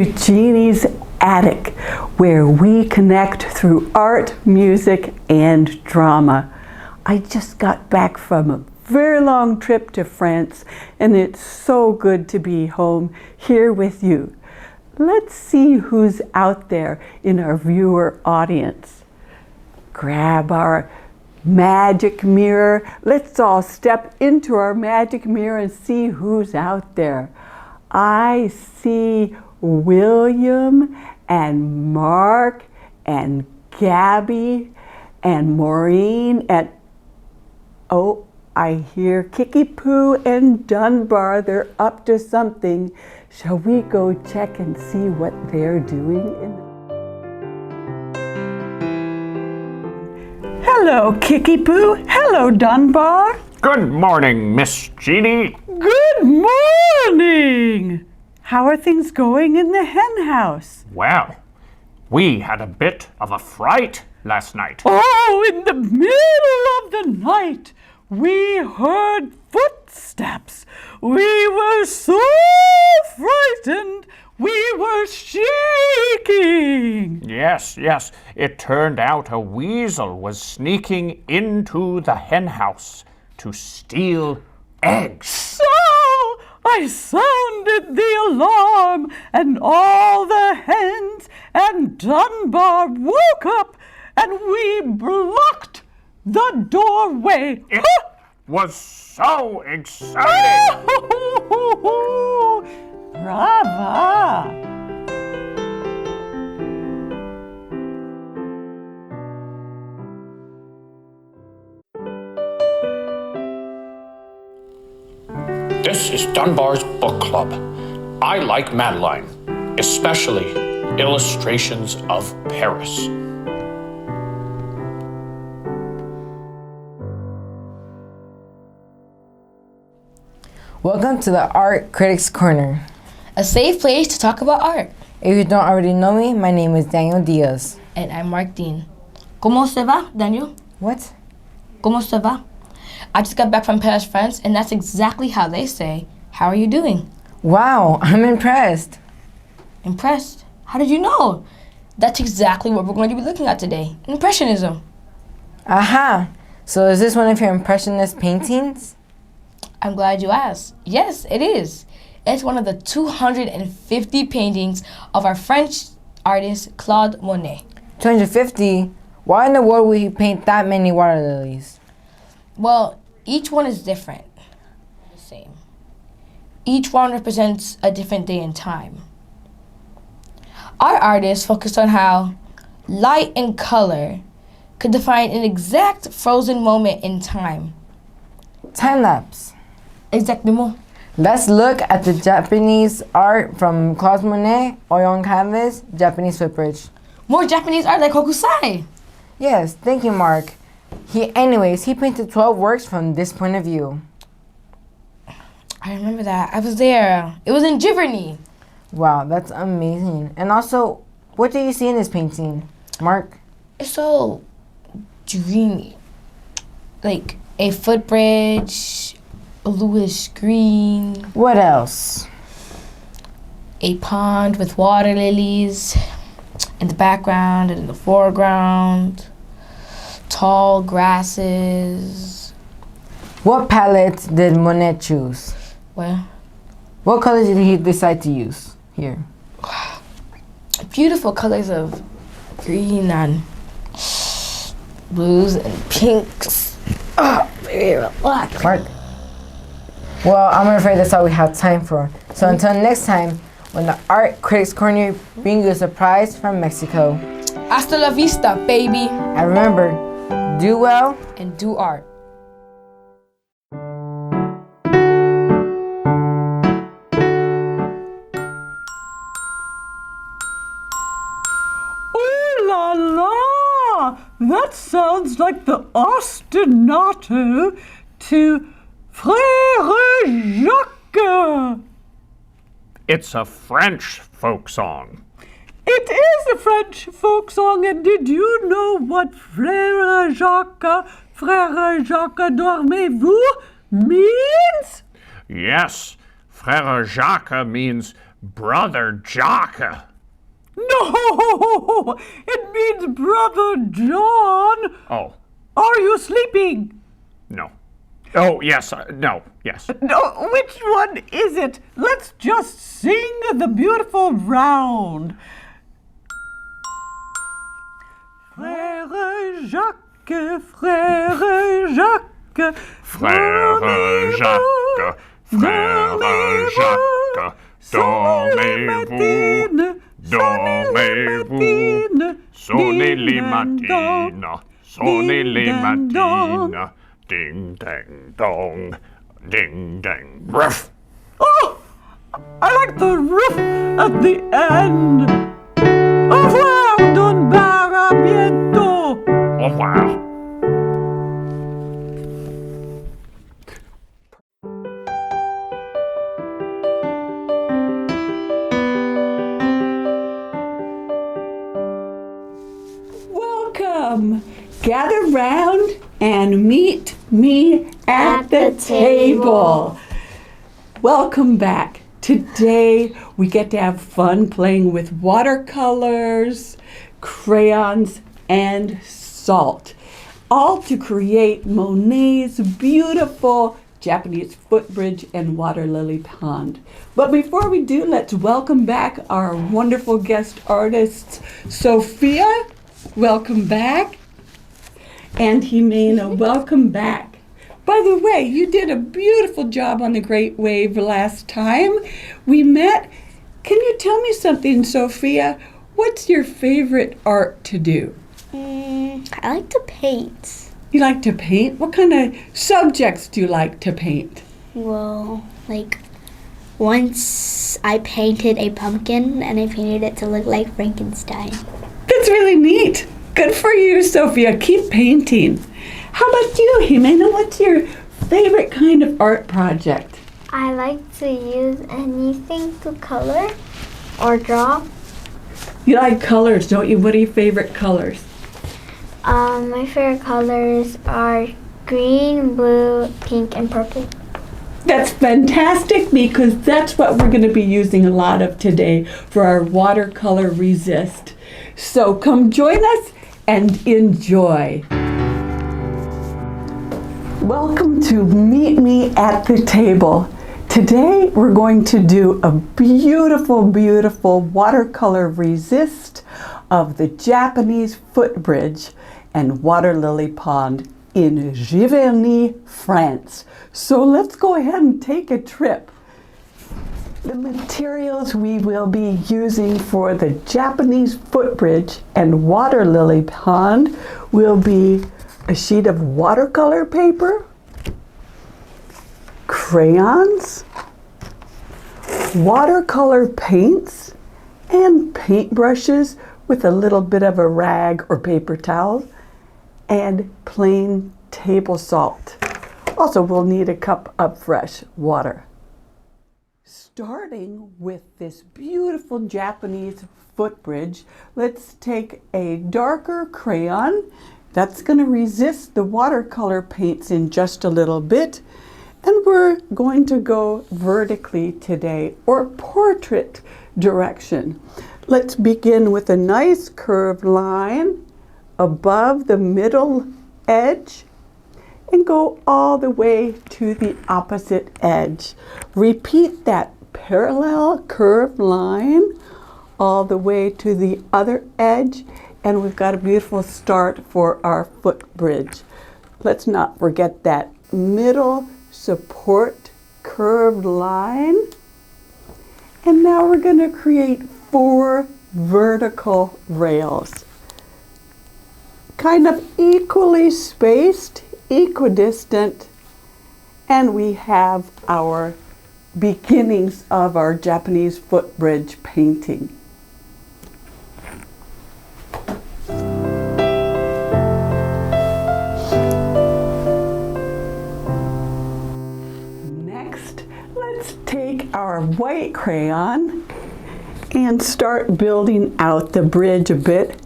to Gini's Attic, where we connect through art, music, and drama. I just got back from a very long trip to France, and it's so good to be home here with you. Let's see who's out there in our viewer audience. Grab our magic mirror. Let's all step into our magic mirror and see who's out there. I see William and Mark and Gabby and Maureen and oh, I hear Kiki Poo and Dunbar. They're up to something. Shall we go check and see what they're doing? Hello, Kiki Poo. Hello, Dunbar. Good morning, Miss Gini. Good morning. How are things going in the hen house? Well, we had a bit of a fright last night. Oh, in the middle of the night, we heard footsteps. We were so frightened, we were shaking. Yes. It turned out a weasel was sneaking into the hen house to steal eggs. So I sounded the alarm, and all the hens and Dunbar woke up, and we blocked the doorway. It was so exciting. Brava! This is Dunbar's book club. I like Madeline, especially illustrations of Paris. Welcome to the Art Critics Corner, a safe place to talk about art. If you don't already know me, my name is Daniel Diaz. And I'm Mark Dean. ¿Cómo se va, Daniel? What? ¿Cómo se va? I just got back from Paris, France, and that's exactly how they say, how are you doing? Wow, I'm impressed. Impressed? How did you know? That's exactly what we're going to be looking at today, Impressionism. Aha! So is this one of your Impressionist paintings? I'm glad you asked. Yes, it is. It's one of the 250 paintings of our French artist Claude Monet. 250? Why in the world would he paint that many water lilies? Well, each one is different. The same. Each one represents a different day and time. Our artist focused on how light and color could define an exact frozen moment in time. Time-lapse. Exactement. Let's look at the Japanese art from Claude Monet, oil on canvas, Japanese footbridge. More Japanese art like Hokusai. Yes, thank you, Mark. He painted 12 works from this point of view. I remember that. I was there. It was in Giverny. Wow, that's amazing. And also, what do you see in this painting, Mark? It's so dreamy. Like a footbridge, bluish green. What else? A pond with water lilies in the background and in the foreground. Tall grasses. What palette did Monet choose? Well, What colors did he decide to use here? beautiful colors of green and blues and pinks. Oh, very relaxed. Mark? Well, I'm afraid that's all we have time for. So until next time, when the Art Critics Corner brings you a surprise from Mexico. Hasta la vista, baby. And remember, do well And do art. Oh la la! That sounds like the ostinato to Frère Jacques. It's a French folk song. It is a French folk song, and did you know what Frère Jacques dormez-vous means? Yes, Frère Jacques means Brother Jock. No, it means Brother John. Oh, Are you sleeping? no. Oh, yes, no, yes. No, which one is it? Let's just sing the beautiful round. Frère Jacques, Frère Jacques, Frère Jacques, Frère Jacques, dormez-vous, dormez-vous, sonnez les matines, sonnez les matines, ding dang dong, ding dang ruff. Oh, I like the roof at the end. Au revoir, Don Bar, à bientôt. Au revoir. Welcome. Gather round and meet me at the table. Welcome back. Today we get to have fun playing with watercolors, crayons, and salt, all to create Monet's beautiful Japanese footbridge and water lily pond. But before we do, let's welcome back our wonderful guest artists, Sophia. Welcome back. And Jimena, welcome back. By the way, you did a beautiful job on the Great Wave last time we met. Can you tell me something, Sophia? What's your favorite art to do? I like to paint. You like to paint? What kind of subjects do you like to paint? Well, once I painted a pumpkin and I painted it to look like Frankenstein. That's really neat. Good for you, Sophia. Keep painting. How about you, Jimena? What's your favorite kind of art project? I like to use anything to color or draw. You like colors, don't you? What are your favorite colors? My favorite colors are green, blue, pink, and purple. That's fantastic because that's what we're going to be using a lot of today for our watercolor resist. So come join us and enjoy. Welcome to Meet Me at the Table. Today we're going to do a beautiful, beautiful watercolor resist of the Japanese footbridge and water lily pond in Giverny, France. So let's go ahead and take a trip. The materials we will be using for the Japanese footbridge and water lily pond will be a sheet of watercolor paper, crayons, watercolor paints, and paintbrushes with a little bit of a rag or paper towel, and plain table salt. Also, we'll need a cup of fresh water. Starting with this beautiful Japanese footbridge, let's take a darker crayon. That's going to resist the watercolor paints in just a little bit. And we're going to go vertically today, or portrait direction. Let's begin with a nice curved line above the middle edge and go all the way to the opposite edge. Repeat that parallel curved line all the way to the other edge, and we've got a beautiful start for our footbridge. Let's not forget that middle support curved line. And now we're going to create 4 vertical rails, kind of equally spaced, equidistant, and we have our beginnings of our Japanese footbridge painting. Next, let's take our white crayon and start building out the bridge a bit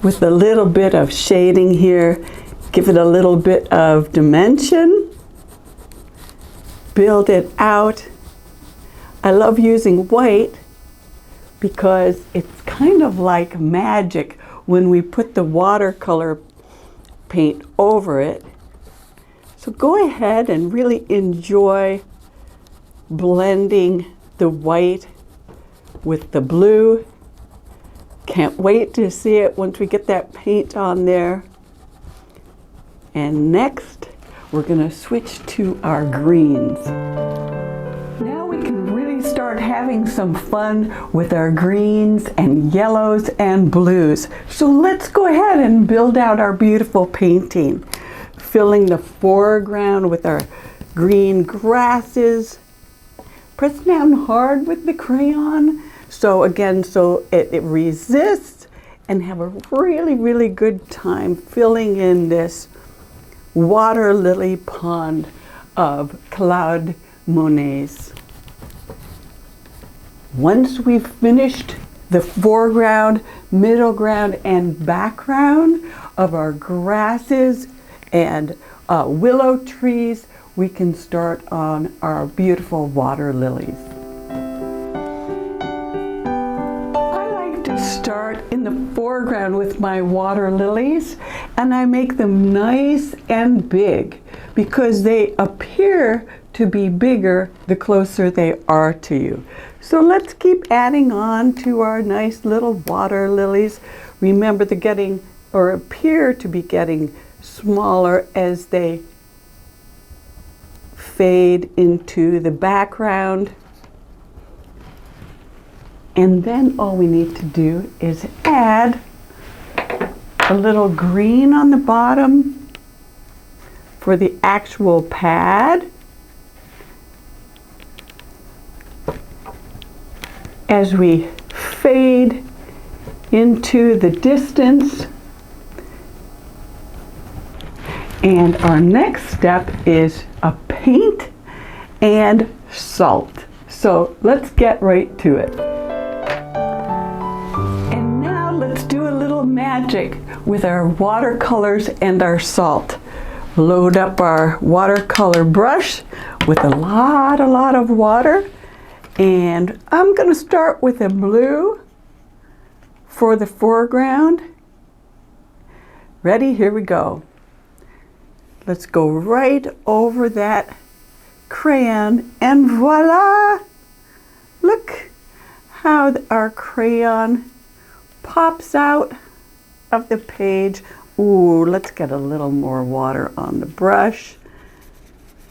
with a little bit of shading here. Give it a little bit of dimension. Build it out I love using white because it's kind of like magic when we put the watercolor paint over it. So go ahead and really enjoy blending the white with the blue. Can't wait to see it once we get that paint on there. And next, we're going to switch to our greens. Now we can really start having some fun with our greens and yellows and blues. So let's go ahead and build out our beautiful painting, filling the foreground with our green grasses. Press down hard with the crayon so it resists, and have a really, really good time filling in this water lily pond of Claude Monet's. Once we've finished the foreground, middle ground, and background of our grasses and willow trees, we can start on our beautiful water lilies. I like to start in the foreground with my water lilies, and I make them nice and big because they appear to be bigger the closer they are to you. So let's keep adding on to our nice little water lilies. Remember, they're getting, or appear to be getting, smaller as they fade into the background. And then all we need to do is add a little green on the bottom for the actual pad. As we fade into the distance. And our next step is a paint and salt. So let's get right to it. And now let's do a little magic with our watercolors and our salt. Load up our watercolor brush with a lot of water. And I'm going to start with a blue for the foreground. Ready? Here we go. Let's go right over that crayon, and voila! Look how our crayon pops out of the page. Ooh, let's get a little more water on the brush.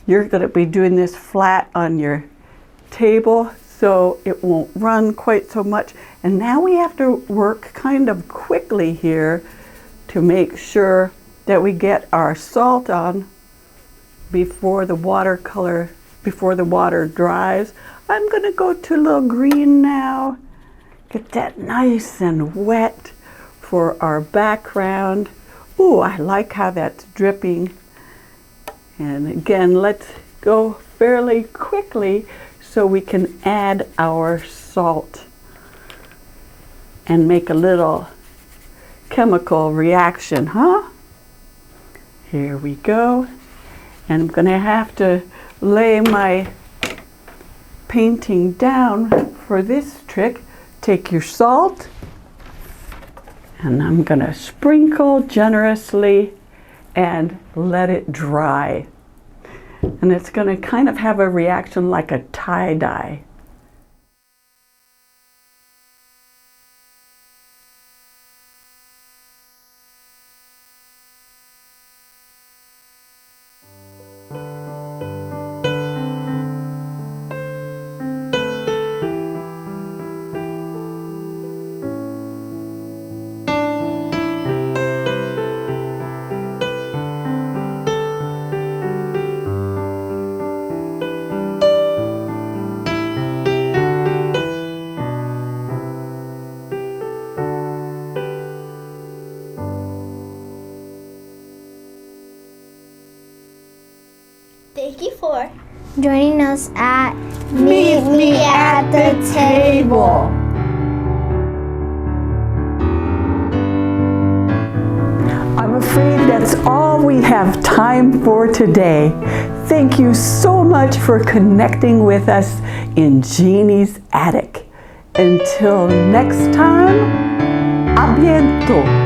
You're going to be doing this flat on your table so it won't run quite so much. And now we have to work kind of quickly here to make sure that we get our salt on before the water dries. I'm going to go to a little green now. Get that nice and wet for our background. Ooh, I like how that's dripping. And again, let's go fairly quickly so we can add our salt and make a little chemical reaction, huh? Here we go. And I'm going to have to lay my painting down for this trick. Take your salt, and I'm going to sprinkle generously and let it dry. And it's going to kind of have a reaction like a tie-dye. Thank you for joining us at Meet me at the table. I'm afraid that's all we have time for today. Thank you so much for connecting with us in Gini's attic. Until next time, a bientôt.